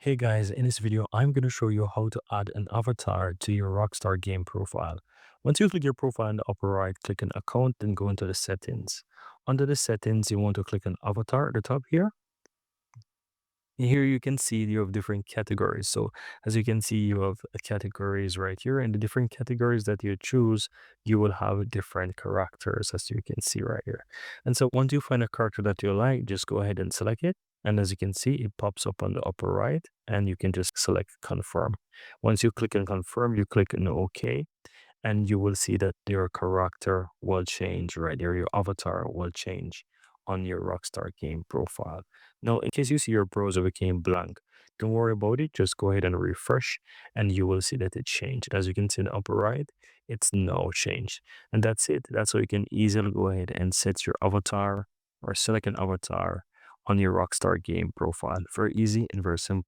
Hey guys, in this video, I'm going to show you how to add an avatar to your Rockstar game profile. Once you click your profile in the upper right, click on account, then go into the settings. Under the settings, you want to click on avatar at the top here. Here you can see you have different categories. So as you can see, you have categories right here, and the different categories that you choose, you will have different characters as you can see right here. And so once you find a character that you like, just go ahead and select it. And as you can see, it pops up on the upper right, and you can just select confirm. Once you click on confirm, you click on OK, and you will see that your character will change right there. Your avatar will change on your Rockstar game profile. Now, in case you see your browser became blank, don't worry about it. Just go ahead and refresh, and you will see that it changed. As you can see in the upper right, it's now changed. And that's it. That's how you can easily go ahead and set your avatar or select an avatar on your Rockstar game profile. Very easy and very simple.